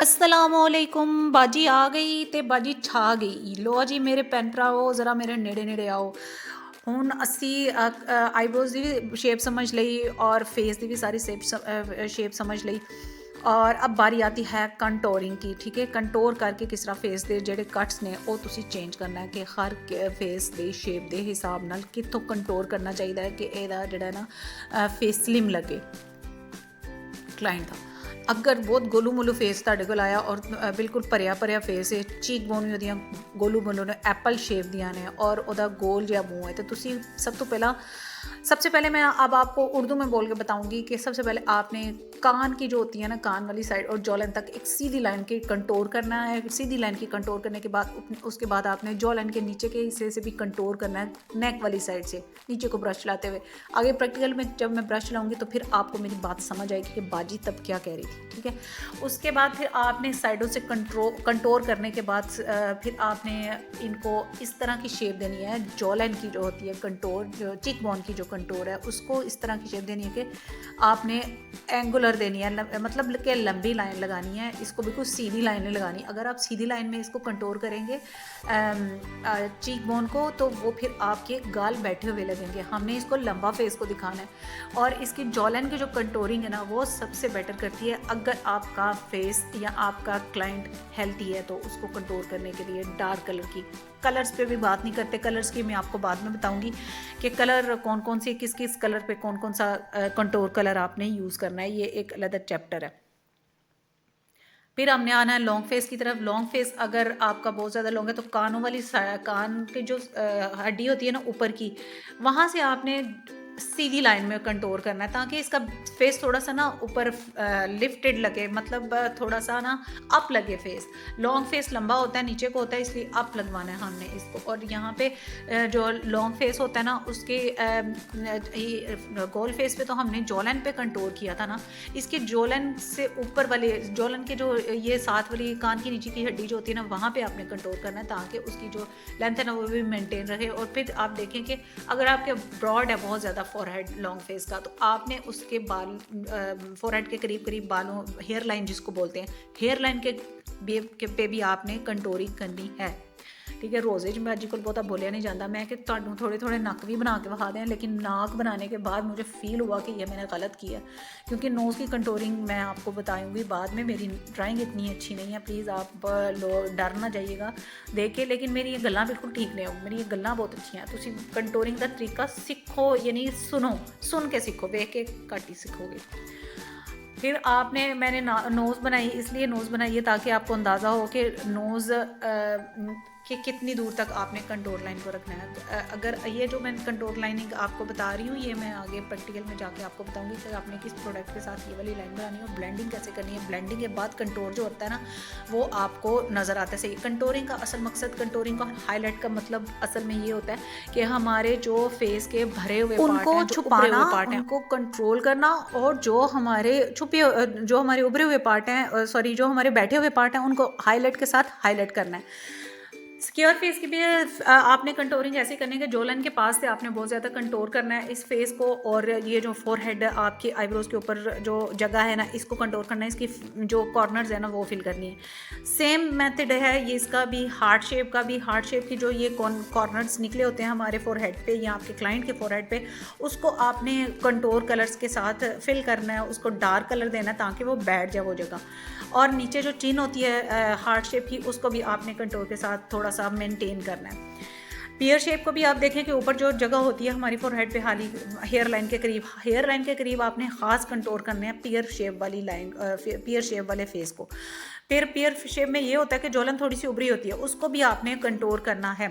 असलामुअलैकुम बाजी आ गई ते बाजी छा गई। लो जी मेरे भैन भरावो ज़रा मेरे नेड़े नेड़े आओ। हुण असी आईब्रोज़ दी भी शेप समझ लई और फेस दी भी सारी शेप समझ लई और अब बारी आती है कंटोरिंग की। ठीक है, कंटोर करके किस तरह फेस दे जेह्ड़े कट्स ने वो तुसी चेंज करना है कि हर फेस दी शेप दे हिसाब नाल कित्थों कंटोर करना चाहिदा है कि एह्दा जेह्ड़ा है ना फेस स्लिम लगे क्लाइंट दा। अगर बहुत गोलू मोलू फेस तुहाडे कोल आया और बिल्कुल भरिया भरिया फेस है, चीक बोन भी ओहदियां गोलू मोलू ने एप्पल शेप दियां ने और ओहदा गोल जिहा मूँह है, तो तुसी सबसे पहले मैं अब आपको उर्दू में बोल के बताऊंगी कि सबसे पहले आपने कान की जो होती है ना, कान वाली साइड और जॉ लाइन तक एक सीधी लाइन की कंटोर करना है। सीधी लाइन की कंटोर करने के बाद उसके बाद आपने जॉ लाइन के नीचे के हिस्से से भी कंटोर करना है, नेक वाली साइड से नीचे को ब्रश चलाते हुए। आगे प्रैक्टिकल में जब मैं ब्रश चलाऊंगी तो फिर आपको मेरी बात समझ आएगी कि बाजी तब क्या कह रही थी। ठीक है, उसके बाद फिर आपने साइडों से कंटोर करने के बाद फिर आपने इनको इस तरह की शेप देनी है। जॉ लाइन की जो होती है कंटोर, जो चिक बोन की जो कंटोर है, उसको इस तरह की शेप देनी है कि आपने एंगुलर देनी है, मतलब कि लंबी लाइन लगानी है। इसको बिल्कुल सीधी लाइन नहीं लगानी। अगर आप सीधी लाइन में इसको कंटोर करेंगे चीक बोन को, तो वो फिर आपके गाल बैठे हुए लगेंगे। हमने इसको लंबा फेस को दिखाना है और इसकी जॉ लाइन की जो कंटोरिंग है ना, वो सबसे बेटर करती है। अगर आपका फेस या आपका क्लाइंट हेल्थी है तो उसको कंटोर करने के लिए डार्क कलर की, कलर्स पे भी बात नहीं करते, कलर्स की मैं आपको बाद में बताऊंगी कि कलर कौन कौन से, किस किस कलर पे कौन कौन सा कंटोर कलर आपने यूज़ करना है, ये एक अलग चैप्टर है। फिर हमने आना है लॉन्ग फेस की तरफ। लॉन्ग फेस अगर आपका बहुत ज़्यादा लॉन्ग है तो कानों वाली कान की जो हड्डी होती है ना ऊपर की, वहाँ से आपने सीधी लाइन में कंटोर करना है ताकि इसका फेस थोड़ा सा ना ऊपर लिफ्टेड लगे, मतलब थोड़ा सा ना अप लगे फेस। लॉन्ग फेस लंबा होता है, नीचे को होता है, इसलिए अप लगवाना है हमने इसको। और यहाँ पे जो लॉन्ग फेस होता है ना, उसके गोल फेस पे तो हमने जॉलन पे कंटोर किया था ना, इसके जॉलन से ऊपर वाले जॉलन के जो ये साथ वाली कान की नीचे की हड्डी जो होती है ना, वहाँ पे आपने कंटोर करना है ताकि उसकी जो लेंथ है ना वो भी मेंटेन रहे। और फिर आप देखें कि अगर आपके ब्रॉड है बहुत ज़्यादा फॉरहेड लॉन्ग फेस का, तो आपने उसके बाल फॉरहेड के करीब करीब बालों, हेयर लाइन जिसको बोलते हैं, हेयर लाइन पे भी आपने कंटोरिंग करनी है। ठीक है, रोज़े में अज कल बहुता बोलिया नहीं जाता। मैं कि तुहानू थोड़े थोड़े नक भी बना के विखा दें, लेकिन नाक बनाने के बाद मुझे फील हुआ कि ये मैंने गलत किया, क्योंकि नोज़ की कंटोरिंग मैं आपको बताऊंगी बाद में। मेरी ड्राइंग इतनी अच्छी नहीं है, प्लीज़ आप लोग डर ना जाइएगा देख के, लेकिन मेरी ये गल्लां बिल्कुल ठीक नहीं हो, मेरी ये गल्लां बहुत अच्छी हैं। तुसी कंटोरिंग का तरीका सीखो, यानी सुन के सीखो, देख के घट ही सीखोगे। फिर मैंने नोज़ बनाई, इसलिए नोज़ बनाई है ताकि आपको अंदाज़ा हो कि नोज़ कि कितनी दूर तक आपने कंटोर लाइन को रखना है। अगर ये जो मैं कंटोर लाइनिंग आपको बता रही हूँ, ये मैं आगे प्रैक्टिकल में जाके आपको बताऊंगी कि आपने किस प्रोडक्ट के साथ ये वाली लाइन बनानी है और ब्लेंडिंग कैसे करनी है। ब्लेंडिंग के बाद कंटोर जो होता है ना, वो आपको नज़र आता है सही। कंटोरिंग का असल मकसद, कंटोरिंग का हाईलाइट का मतलब असल में ये होता है कि हमारे जो फेस के भरे हुए उनको छुपाना, उनको कंट्रोल करना, और जो हमारे जो हमारे उभरे हुए पार्ट हैं, सॉरी, जो हमारे बैठे हुए पार्ट हैं, उनको हाईलाइट के साथ हाईलाइट करना है। स्क्योर फेस की भी आपने कंटोरिंग ऐसे करने के जॉ लाइन के पास से आपने बहुत ज़्यादा कंटोर करना है इस फेस को, और ये जो फोरहेड आपकी आईब्रोज के ऊपर जो जगह है ना, इसको कंटोर करना है। इसकी जो कॉर्नर्स है ना वो फिल करनी है। सेम मेथड है ये इसका भी, हार्ट शेप का भी। हार्ट शेप की जो ये कॉर्नर्स निकले होते हैं हमारे फोरहेड पे या आपके क्लाइंट के फोरहेड पे, उसको आपने कंटोर कलर्स के साथ फिल करना है, उसको डार्क कलर देना है ताकि वो बैठ जाए वो जगह। और नीचे जो चिन होती है हार्ट शेप की, उसको भी आपने कंटोर के साथ थोड़ा सा मेंटेन करना है। पियर शेप को भी आप देखें कि ऊपर जो जगह होती है हमारी फोरहेड पे, हाली हेयर लाइन के करीब आपने ख़ास कंटोर करने हैं पियर शेप वाली लाइन, पियर शेप वाले फेस को। फिर पियर शेप में ये होता है कि जॉलन थोड़ी सी उभरी होती है, उसको भी आपने कंटोर करना है।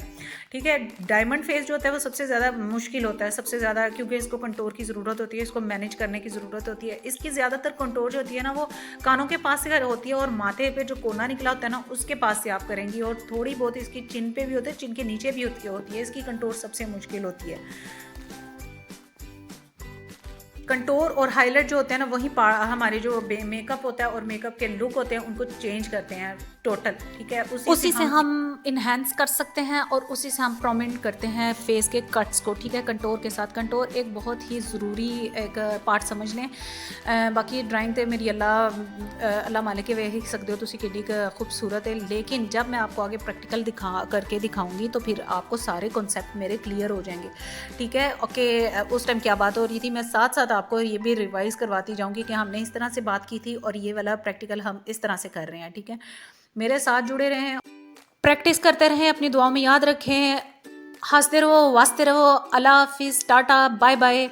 ठीक है, डायमंड फेस जो होता है वो सबसे ज़्यादा मुश्किल होता है, सबसे ज़्यादा, क्योंकि इसको कंटोर की ज़रूरत होती है, इसको मैनेज करने की ज़रूरत होती है। इसकी ज़्यादातर कंटोर जो होती है ना, वो कानों के पास से होती है और माथे पे जो कोना निकला होता है ना, उसके पास से आप करेंगी। और थोड़ी बहुत इसकी चिन पे भी होती है, चिन के नीचे भी होती है। इसकी कंटोर सबसे मुश्किल होती है। कंटोर और हाईलाइट जो होते हैं ना वही हमारे जो मेकअप होता है और मेकअप के लुक होते हैं उनको चेंज करते हैं टोटल, ठीक है। उसी से हम इन्हेंस कर सकते हैं और उसी से हम प्रोमिनेंट करते हैं फेस के कट्स को, ठीक है, कंटोर के साथ। कंटोर एक बहुत ही ज़रूरी एक पार्ट समझ लें। बाकी ड्राइंग तो मेरी अल्लाह मालिक के वेख सकते हो तुसी किड्डी खूबसूरत है, लेकिन जब मैं आपको आगे प्रैक्टिकल करके दिखाऊंगी तो फिर आपको सारे कॉन्सेप्ट मेरे क्लियर हो जाएंगे, ठीक है। ओके, उस टाइम क्या बात हो रही थी, मैं साथ साथ आपको ये भी रिवाइज़ करवाती जाऊँगी कि हमने इस तरह से बात की थी और ये वाला प्रैक्टिकल हम इस तरह से कर रहे हैं, ठीक है। मेरे साथ जुड़े रहें, प्रैक्टिस करते रहें, अपनी दुआओं में याद रखें, हंसते रहो, वास्ते रहो। अल्लाह हाफिज़, टाटा, बाय बाय।